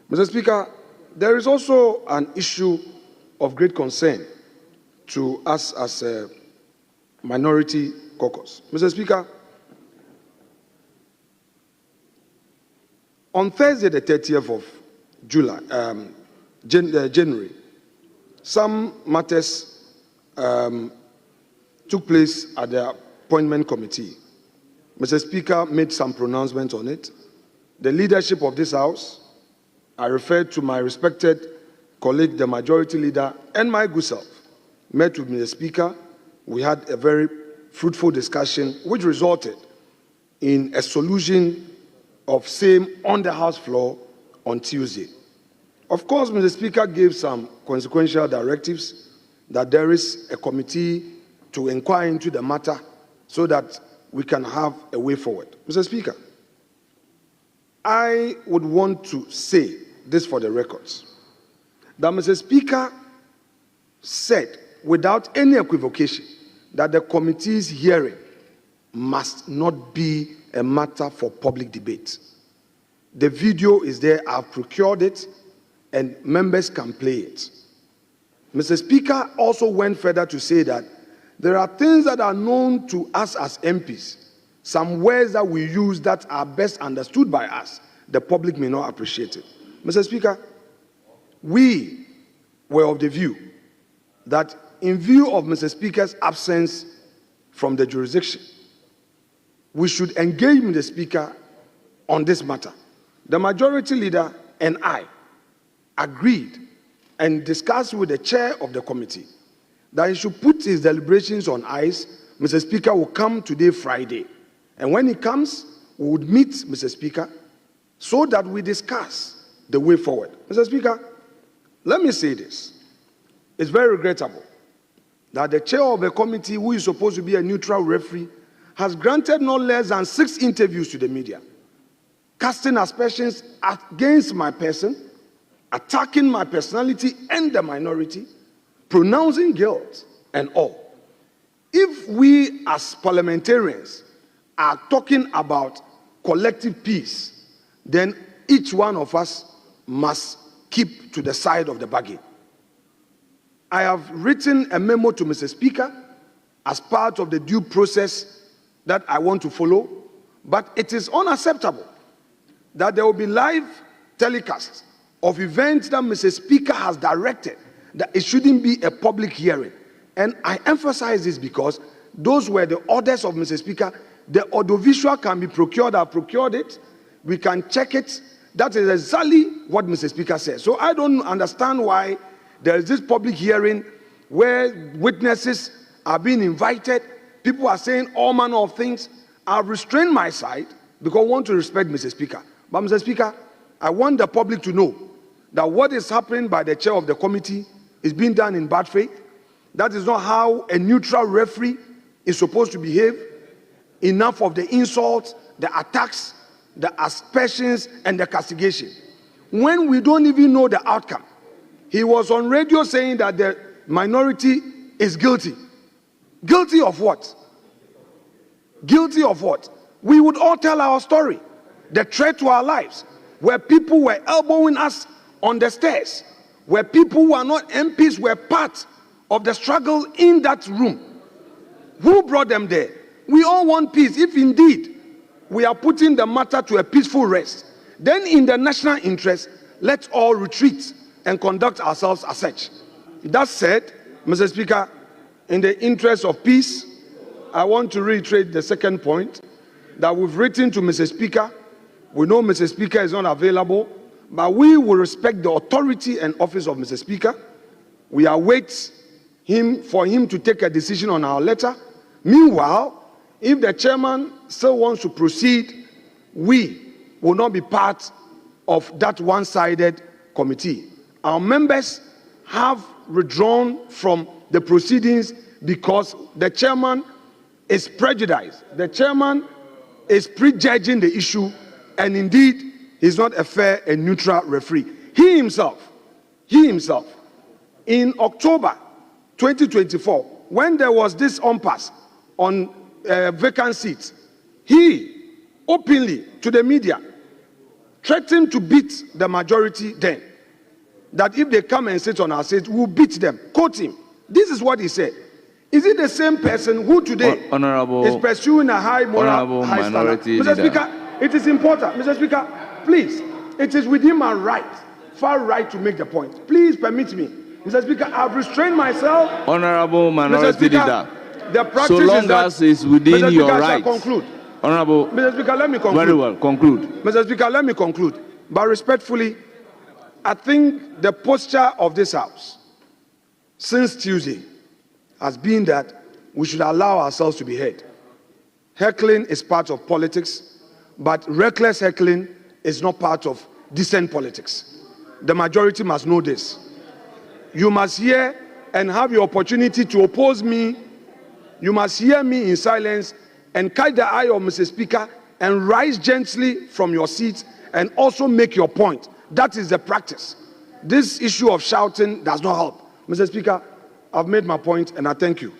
Mr. Speaker, there is also an issue of great concern to us as a minority caucus. Mr. Speaker, on Thursday, the 30th of January, some matters took place at the appointment committee. Mr. Speaker made some pronouncements on it. The leadership of this House, I refer to my respected colleague, the majority leader, and my good self, met with Mr. Speaker. We had a very fruitful discussion, which resulted in a solution of same on the House floor on Tuesday. Of course, Mr. Speaker gave some consequential directives that there is a committee to inquire into the matter so that we can have a way forward. Mr. Speaker, I would want to say this for the records, that Mr. Speaker said without any equivocation that the committee's hearing must not be a matter for public debate. The video is there, I've procured it, and members can play it. Mr. Speaker also went further to say that there are things that are known to us as MPs, some words that we use that are best understood by us. The public may not appreciate it. Mr. Speaker, we were of the view that in view of Mr. Speaker's absence from the jurisdiction, we should engage with the Speaker on this matter. The majority leader and I agreed and discussed with the chair of the committee that he should put his deliberations on ice. Mr. Speaker will come today, Friday. And when he comes, we would meet Mr. Speaker so that we discuss the way forward. Mr. Speaker, let me say this. It's very regrettable that the chair of a committee who is supposed to be a neutral referee has granted no less than 6 interviews to the media, casting aspersions against my person, attacking my personality and the minority, pronouncing guilt and all. If we as parliamentarians are talking about collective peace, then each one of us must keep to the side of the bargain. I have written a memo to Mr. Speaker as part of the due process that I want to follow, but it is unacceptable that there will be live telecasts of events that Mr. Speaker has directed, that it shouldn't be a public hearing. And I emphasize this because those were the orders of Mr. Speaker. The audiovisual can be procured. I've procured it. We can check it. That is exactly what Mr. Speaker said. So I don't understand why there is this public hearing where witnesses are being invited. People are saying all manner of things. I've restrained my side because I want to respect Mr. Speaker. But Mr. Speaker, I want the public to know that what is happening by the chair of the committee is being done in bad faith. That is not how a neutral referee is supposed to behave. Enough of the insults, the attacks, the aspersions, and the castigation. When we don't even know the outcome, he was on radio saying that the minority is guilty. Guilty of what? Guilty of what? We would all tell our story. The threat to our lives, where people were elbowing us on the stairs, where people who are not MPs were part of the struggle in that room. Who brought them there? We all want peace. If indeed we are putting the matter to a peaceful rest, then in the national interest, let's all retreat and conduct ourselves as such. That said, Mr. Speaker, in the interest of peace, I want to reiterate the second point that we've written to Mr. Speaker. We know Mr. Speaker is not available, but we will respect the authority and office of Mr. Speaker. We await for him to take a decision on our letter. Meanwhile, if the chairman still wants to proceed, we will not be part of that one-sided committee. Our members have withdrawn from the proceedings because the chairman is prejudiced. The chairman is prejudging the issue, and indeed, he's not a fair and neutral referee. He himself, in October 2024, when there was this impasse on vacant seats, he openly to the media threatened to beat the majority then. That if they come and sit on our seat, we'll beat them. Quote him. This is what he said. Is it the same person who today is pursuing a high moral, high standard? Mr. Speaker, it is important. Mr. Speaker, please, it is within my right, far right, to make the point. Please permit me. Mr. Speaker, I've restrained myself. Honorable Minority Leader, the practice so long is that, as it's within Mr. Speaker, your right. Conclude. Honorable, Mr. Speaker, let me conclude. Very well, conclude. Mr. Speaker, let me conclude. But respectfully, I think the posture of this House since Tuesday has been that we should allow ourselves to be heard. Heckling is part of politics, but reckless heckling is not part of decent politics. The majority must know this. You must hear and have the opportunity to oppose me. You must hear me in silence and catch the eye of Mr. Speaker and rise gently from your seat and also make your point. That is the practice. This issue of shouting does not help. Mr. Speaker, I've made my point and I thank you.